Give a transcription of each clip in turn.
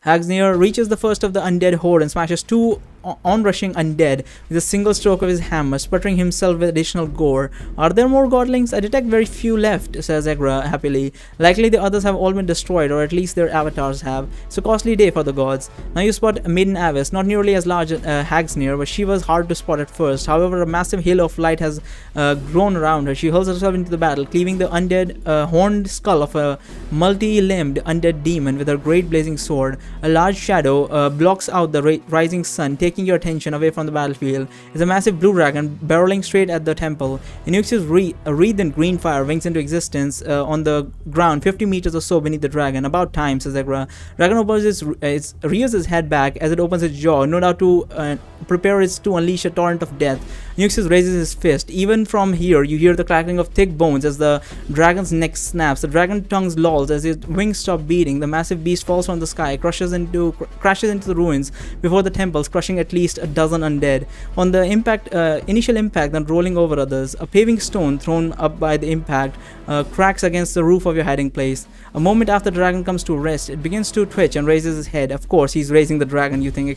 Hagnir reaches the first of the undead horde and smashes two onrushing undead with a single stroke of his hammer, sputtering himself with additional gore. Are there more godlings? I detect very few left, says Egra happily. Likely the others have all been destroyed, or at least their avatars have. It's a costly day for the gods. Now you spot Maiden Avis, not nearly as large as Hagnir, but she was hard to spot at first. However, a massive halo of light has grown around her. She hurls herself into the battle, cleaving the undead horned skull of a multi-limbed undead demon with her great blazing sword. A large shadow blocks out the rising sun, taking your attention away from the battlefield. Is a massive blue dragon barreling straight at the temple. Inuxius wreathed in green fire winks into existence on the ground 50 meters or so beneath the dragon. About time, says Egra. Dragon opens rears its head back as it opens its jaw, no doubt to prepare it to unleash a torrent of death. Inuxius raises his fist. Even from here, you hear the crackling of thick bones as the dragon's neck snaps. The dragon tongue lolls as its wings stop beating. The massive beast falls from the sky, crashes into the ruins before the temples, crushing at least a dozen undead. On the initial impact, then rolling over others. A paving stone thrown up by the impact cracks against the roof of your hiding place. A moment after the dragon comes to rest, it begins to twitch and raises its head. Of course, he's raising the dragon, you think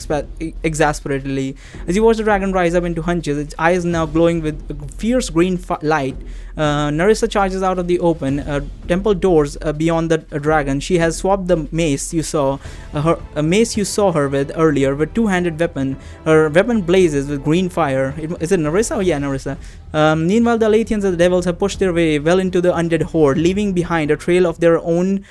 exasperatedly. As you watch the dragon rise up into hunches, its eyes now glowing with fierce green light, Narissa charges out of the open temple doors beyond the dragon. She has swapped the mace you saw her with earlier with two-handed weapon. Her weapon blazes with green fire. Is it Narissa? Oh yeah, Narissa. Meanwhile, the Lathians and the devils have pushed their way well into the undead horde, leaving behind a trail of their own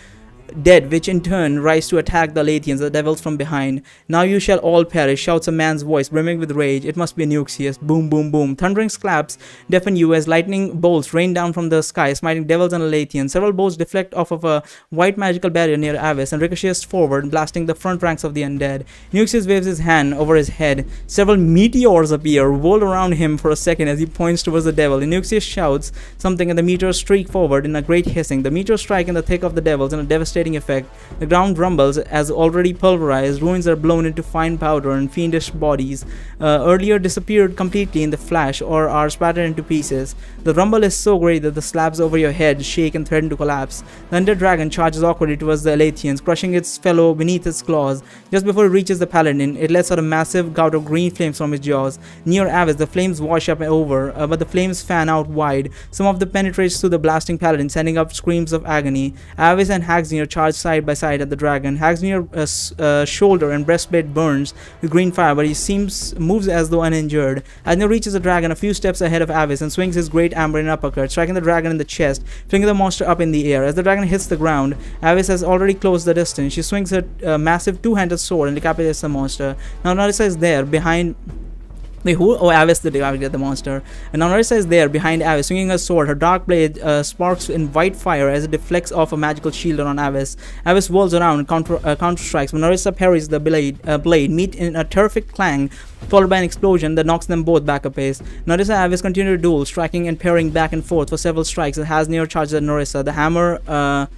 dead, which in turn rise to attack the Lathians, the devils from behind. Now you shall all perish, shouts a man's voice, brimming with rage. It must be Inuxius. Boom, boom, boom. Thundering claps deafen you as lightning bolts rain down from the sky, smiting devils and Lathians. Several bolts deflect off of a white magical barrier near Avis and ricochets forward, blasting the front ranks of the undead. Inuxius waves his hand over his head. Several meteors appear, whirl around him for a second as he points towards the devil. Inuxius shouts something and the meteors streak forward in a great hissing. The meteors strike in the thick of the devils in a devastating effect. The ground rumbles as already pulverized ruins are blown into fine powder and fiendish bodies earlier disappeared completely in the flash or are spattered into pieces. The rumble is so great that the slabs over your head shake and threaten to collapse. The Undead Dragon charges awkwardly towards the Lathians, crushing its fellow beneath its claws. Just before it reaches the Paladin, it lets out a massive gout of green flames from its jaws. Near Avis, the flames wash up and over, but the flames fan out wide. Some of them penetrates through the blasting Paladin, sending up screams of agony. Avis and Hagnir charge side by side at the dragon. Hagnir's shoulder and breastplate burns with green fire, but he moves as though uninjured. Hagnir reaches the dragon a few steps ahead of Avis and swings his great Ambrin uppercut, striking the dragon in the chest, flinging the monster up in the air. As the dragon hits the ground, Avis has already closed the distance. She swings her massive two-handed sword and decapitates the monster. Now Narissa is there behind. Wait, who? Oh, Avis did decapitate the monster. And now Narissa is there behind Avis, swinging her sword. Her dark blade sparks in white fire as it deflects off a magical shield on Avis. Avis whirls around and counter strikes, but Narissa parries the blade, meet in a terrific clang, followed by an explosion that knocks them both back a pace. Narissa and Avis continue to duel, striking and parrying back and forth for several strikes as Hagnir charges at Narissa. The hammer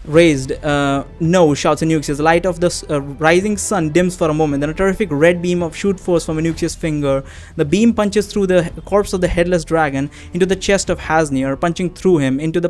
raised. No, shouts Inuxius. The light of the rising sun dims for a moment, then a terrific red beam of shoot force from Inuxius' finger. The beam punches through the corpse of the headless dragon into the chest of Hagnir, punching through him into the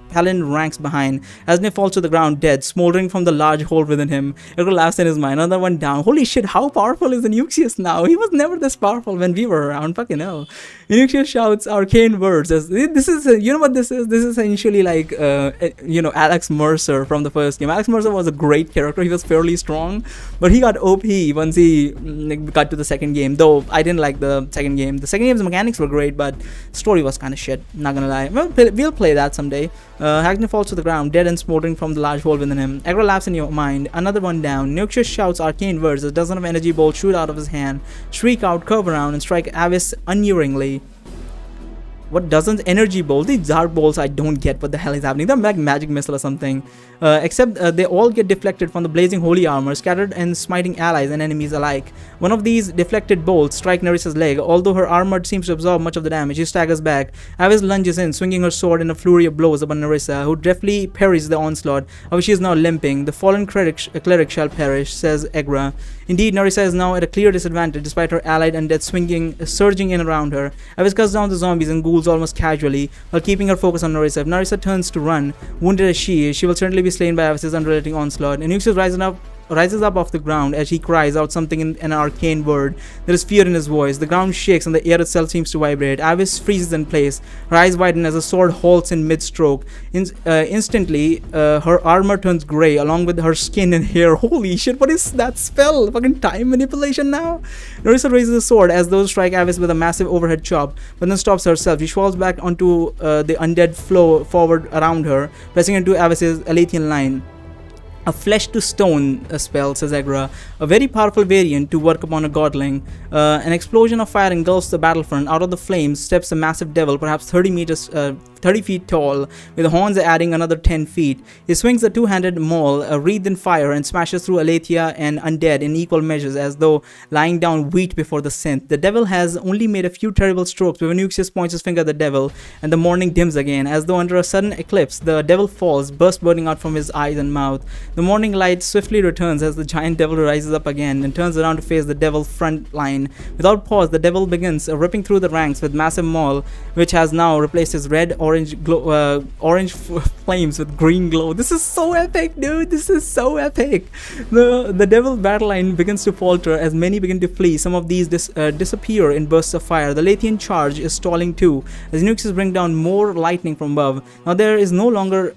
Paladin ranks behind. Hagnir falls to the ground dead, smoldering from the large hole within him. Egra laughs in his mind. Another one down. Holy shit, how powerful is Inuxius now? He was never this powerful when we were around. Fucking hell. Inuxius shouts arcane words. As this is, you know what this is? This is essentially like, you know, Alex Mercer from the first game. Alex Mercer was a great character. He was fairly strong, but he got OP once he got to the second game. Though I didn't like the second game. The second game's mechanics were great, but story was kind of shit. Not gonna lie. Well, we'll play that someday. Hagnir falls to the ground, dead and smoldering from the large hole within him. Egra laughs in your mind. Another one down. Inuxius shouts arcane words as a dozen of energy bolts shoot out of his hand, shriek out, curve around, and strike Avis unerringly. What dozens? Energy bolts? These dark bolts, I don't get what the hell is happening. They're like magic missile or something. Except they all get deflected from the blazing holy armor, scattered and smiting allies and enemies alike. One of these deflected bolts strike Narissa's leg. Although her armor seems to absorb much of the damage, she staggers back. Avis lunges in, swinging her sword in a flurry of blows upon Narissa, who deftly parries the onslaught, of which she is now limping. The fallen cleric shall perish, says Egra. Indeed, Narissa is now at a clear disadvantage, despite her allied undead surging in around her. Avis cuts down the zombies and ghouls almost casually, while keeping her focus on Narissa. If Narissa turns to run, wounded as she is, she will certainly be slain by Avis's unrelenting onslaught. Inuxius rises up rises up off the ground as he cries out something in an arcane word. There is fear in his voice. The ground shakes and the air itself seems to vibrate. Avis freezes in place. Her eyes widen as the sword halts in mid-stroke. Instantly, her armor turns grey along with her skin and hair. Holy shit, what is that spell? Fucking time manipulation now? Nerissa raises the sword as though to strike Avis with a massive overhead chop, but then stops herself. She falls back onto the undead flow forward around her, pressing into Avis's Alathian line. A flesh to stone spell, says Agra, a very powerful variant to work upon a godling. An explosion of fire engulfs the battlefront. Out of the flames steps a massive devil, perhaps 30 feet tall, with horns adding another 10 feet. He swings a two-handed maul, wreathed in fire, and smashes through Aletheia and undead in equal measures, as though lying down wheat before the synth. The devil has only made a few terrible strokes, but Nuxius points his finger at the devil, and the morning dims again. As though under a sudden eclipse, the devil falls, burst burning out from his eyes and mouth. The morning light swiftly returns as the giant devil rises up again and turns around to face the devil's front line. Without pause, the devil begins ripping through the ranks with massive maul, which has now replaced his orange flames with green glow. This is so epic, dude. This is so epic. The devil battle line begins to falter as many begin to flee. Some of these disappear in bursts of fire. The Lathian charge is stalling too, as Nuxius bring down more lightning from above. Now they no longer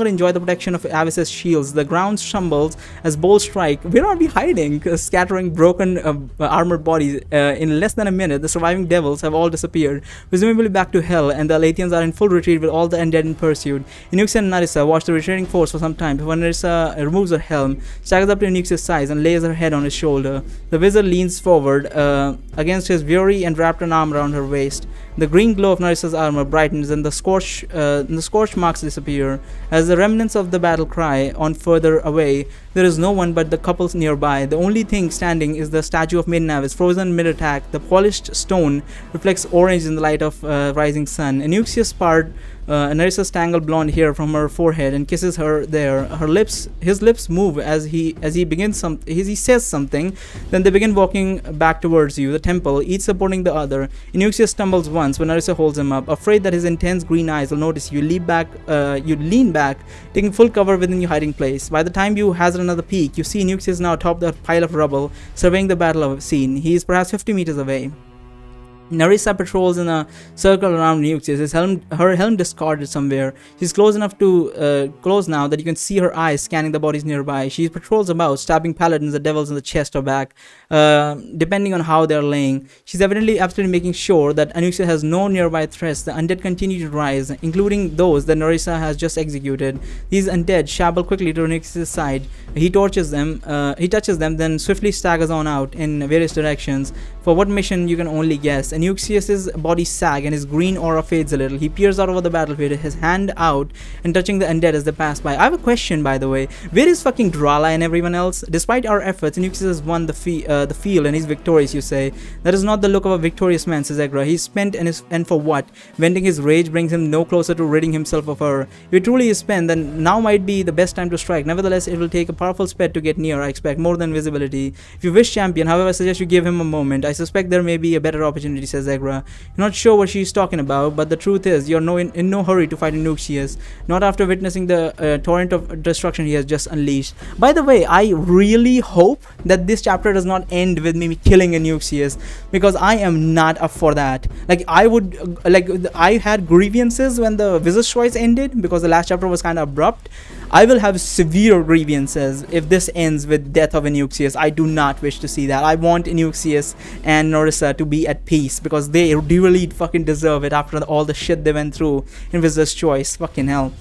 enjoy the protection of Avis's shields. The ground stumbles as bolts strike. Where are we hiding? Scattering broken armored bodies. In less than a minute, the surviving devils have all disappeared, presumably back to hell, and the Lathians are in full retreat with all the undead in pursuit. Nuxius and Nerissa watch the retreating force for some time before Nerissa removes her helm, staggers up to Nuxius' sides, and lays her head on his shoulder. The wizard leans forward against his fury and wrapped an arm around her waist. The green glow of Nerissa's armor brightens and the scorch marks disappear. As the remnants of the battle cry on further away, there is no one but the couples nearby. The only thing standing is the statue of Maiden Avis, frozen mid-attack. The polished stone reflects orange in the light of rising sun. Nuxius part Nerissa's tangled blonde hair from her forehead and kisses her there. His lips move as he says something. Then they begin walking back towards you, the temple, each supporting the other. Nuxius stumbles once when Nerissa holds him up. Afraid that his intense green eyes will notice you, lean back, taking full cover within your hiding place. By the time you hazard another peek, you see Nuxius now atop the pile of rubble, surveying the battle scene. He is perhaps 50 meters away. Nerissa patrols in a circle around Nuxius, her helm discarded somewhere. She's close enough to close now that you can see her eyes scanning the bodies nearby. She patrols about, stabbing paladins or devils in the chest or back, depending on how they're laying. She's evidently absolutely making sure that Nuxius has no nearby threats. The undead continue to rise, including those that Nerissa has just executed. These undead shamble quickly to Nuxius' side. He touches them, then swiftly staggers on out in various directions. For what mission you can only guess. Nuxius' body sag and his green aura fades a little. He peers out over the battlefield, his hand out and touching the undead as they pass by. I have a question, by the way. Where is fucking Drala and everyone else? Despite our efforts, Nuxius has won the field and he's victorious, you say. That is not the look of a victorious man, says Agra. He's spent and for what? Venting his rage brings him no closer to ridding himself of her. If he truly is spent, then now might be the best time to strike. Nevertheless, it will take a powerful sped to get near, I expect, more than visibility. If you wish, champion, however, I suggest you give him a moment. I suspect there may be a better opportunity, says Agra. You're not sure what she's talking about, but the truth is, you're in no hurry to fight Nuxius, not after witnessing the torrent of destruction he has just unleashed. By the way, I really hope that this chapter does not end with me killing a Nuxius, because I am not up for that. Like, I had grievances when the Wizard's Choice ended, because the last chapter was kind of abrupt. I will have severe grievances if this ends with death of Nuxius. I do not wish to see that. I want Nuxius and Nerissa to be at peace, because they really fucking deserve it after all the shit they went through in Wizard's Choice. Fucking hell.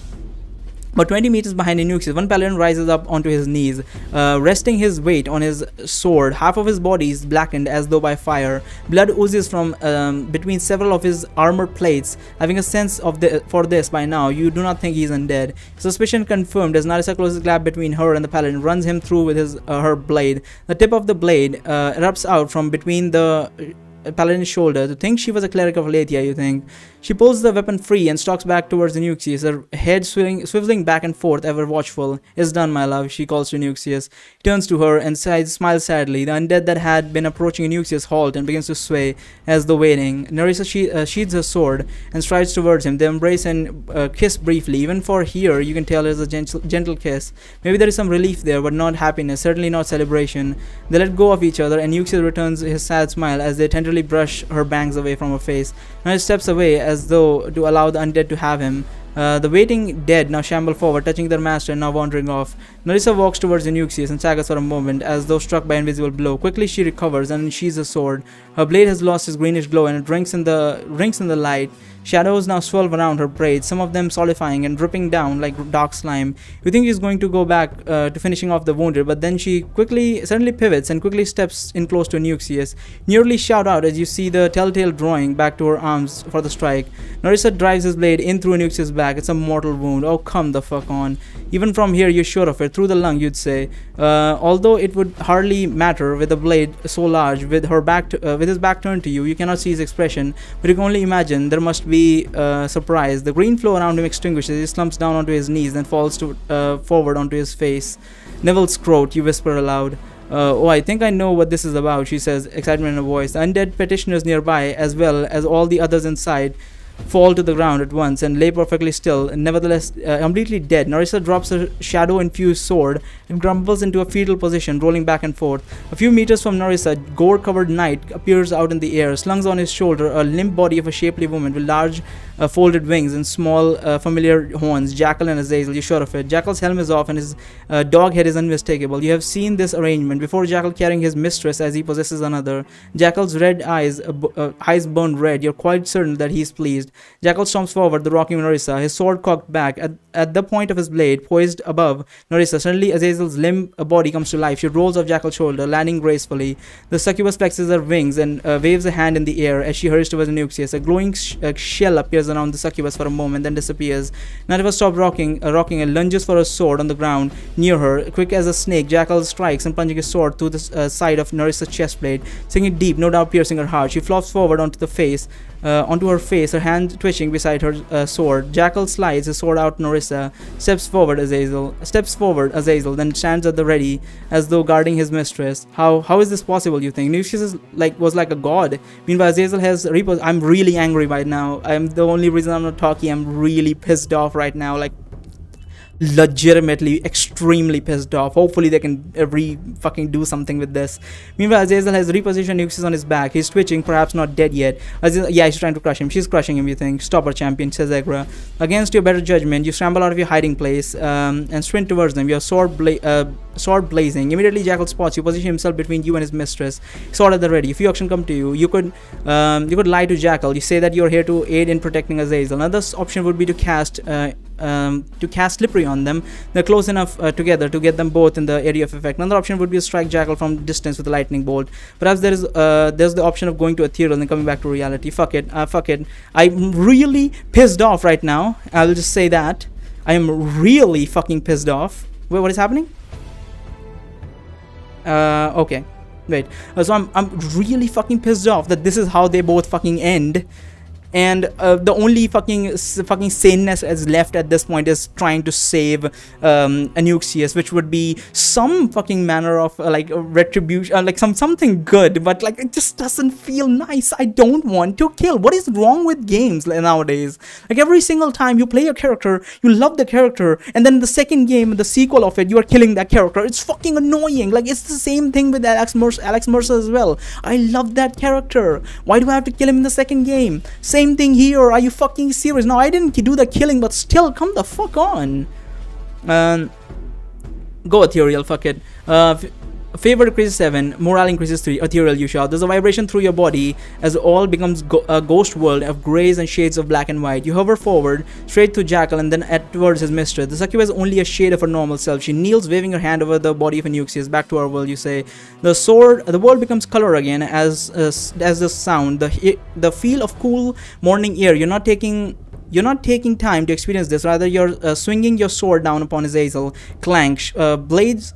But 20 meters behind Nuxius, one paladin rises up onto his knees, resting his weight on his sword. Half of his body is blackened as though by fire. Blood oozes from between several of his armor plates. Having a sense of for this by now, you do not think he is undead. Suspicion confirmed as Nerissa closes gap between her and the paladin, runs him through with her blade. The tip of the blade erupts out from between the Paladin's shoulder. To think she was a cleric of Aletheia, you think. She pulls the weapon free and stalks back towards Nuxius, her head swiveling back and forth, ever watchful. "It's done, my love," she calls to Nuxius. He turns to her and smiles sadly. The undead that had been approaching Nuxius halt and begins to sway as though waiting. Nerissa sheathes her sword and strides towards him. They embrace and kiss briefly. Even for here, you can tell it's a gentle kiss. Maybe there is some relief there, but not happiness, certainly not celebration. They let go of each other, and Nuxius returns his sad smile as they tenderly brush her bangs away from her face. Now he steps away as though to allow the undead to have him. The waiting dead now shamble forward, touching their master and now wandering off. Nerissa walks towards Nuxius and staggers for a moment, as though struck by an invisible blow. Quickly she recovers and sheathes a sword. Her blade has lost its greenish glow and it rings in the light. Shadows now swirl around her blade, some of them solidifying and dripping down like dark slime. You think she's going to go back to finishing off the wounded, but then she suddenly pivots and quickly steps in close to Nuxius. Nearly shout out as you see the telltale drawing back to her arms for the strike. Nerissa drives his blade in through Nuxius' back. It's a mortal wound. Oh, come the fuck on. Even from here, you're sure of it. Through the lung, you'd say. Although it would hardly matter with a blade so large, with his back turned to you, you cannot see his expression, but you can only imagine there must be surprise. The green flow around him extinguishes. He slumps down onto his knees, then falls forward onto his face. "Neville Scroat," you whisper aloud. "Oh, I think I know what this is about," she says, excitement in her voice. The undead petitioners nearby, as well as all the others inside, fall to the ground at once and lay perfectly still, nevertheless completely dead. Nerissa drops her shadow-infused sword and crumbles into a fetal position, rolling back and forth. A few meters from Nerissa, gore-covered knight appears out in the air, slung on his shoulder a limp body of a shapely woman with large folded wings and small familiar horns. Jackal and Azazel, you're sure of it. Jackal's helm is off and his dog head is unmistakable. You have seen this arrangement before. Jackal carrying his mistress as he possesses another. Jackal's red eyes burn red. You're quite certain that he's pleased. Jackal stomps forward, the rocking Nerissa, his sword cocked back. At the point of his blade, poised above Nerissa, suddenly Azazel's limp body comes to life. She rolls off Jackal's shoulder, landing gracefully. The succubus flexes her wings and waves a hand in the air as she hurries towards Nuxius. A glowing shell appears around the succubus for a moment, then disappears. Nariva stops rocking and lunges for a sword on the ground near her. Quick as a snake, Jackal strikes and plunging his sword through the side of Nerissa's chest plate, sinking deep, no doubt piercing her heart. She flops forward onto her face, her hand twitching beside her sword. Jackal slides his sword out Nerissa, steps forward Azazel, then stands at the ready as though guarding his mistress. How is this possible, you think? Nuxius was like a god. Meanwhile, Azazel has repos. I'm really angry right now. I'm the only reason I'm not talking. I'm really pissed off right now. Like, legitimately extremely pissed off. Hopefully they can fucking do something with this. Meanwhile, Azazel has repositioned Nuxius on his back. He's twitching, perhaps not dead yet. Yeah, she's trying to crush him. She's crushing him, you think. Stop her, champion, says Agra. Against your better judgment, you scramble out of your hiding place and sprint towards them, your sword blazing. Immediately, Jackal spots you, position himself between you and his mistress. Sword at the ready. If your action come to you, you could lie to Jackal. You say that you're here to aid in protecting Azazel. Another option would be to cast slippery on them. They're close enough together to get them both in the area of effect. Another option would be to strike Jackal from distance with a lightning bolt. Perhaps there's the option of going to ethereal and coming back to reality. Fuck it. I'm really pissed off right now. I'll just say that I am really fucking pissed off. Wait, what is happening? Okay, wait. So I'm really fucking pissed off that this is how they both fucking end. And the only fucking saneness is left at this point is trying to save Nuxius, which would be some fucking manner of like retribution, like something good, but like it just doesn't feel nice. I don't want to kill. What is wrong with games nowadays? Like every single time you play a character, you love the character, and then the second game, the sequel of it, you are killing that character. It's fucking annoying. Like it's the same thing with Alex Mercer as well. I love that character. Why do I have to kill him in the second game? Same thing here. Are you fucking serious? No, I didn't do the killing, but still, come the fuck on. Go ethereal, fuck it. Favor increases 7, morale increases 3, ethereal you shout. There's a vibration through your body as all becomes a ghost world of grays and shades of black and white. You hover forward, straight to Jackal and then towards his mistress. The succubus is only a shade of her normal self. She kneels, waving her hand over the body of Nuxius. Back to our world, you say. The world becomes color again as the sound, the feel of cool morning air. You're not taking time to experience this. Rather, you're swinging your sword down upon Azazel. Clank. Blades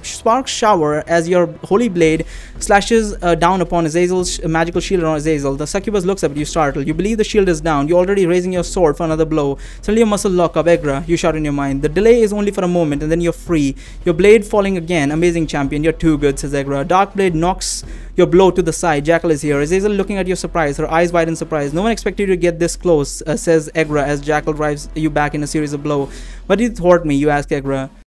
sparks shower as your holy blade slashes down upon Azazel's magical shield on Azazel. The succubus looks up at you startled. You believe the shield is down. You're already raising your sword for another blow. Suddenly your muscles lock up. Egra, you shout in your mind. The delay is only for a moment and then you're free. Your blade falling again. Amazing champion. You're too good, says Egra. Dark blade knocks your blow to the side. Jackal is here. Azazel looking at your surprise, her eyes wide in surprise. No one expected you to get this close, says Egra as Jackal drives you back in a series of blows. Why did you thwart me? You ask Egra.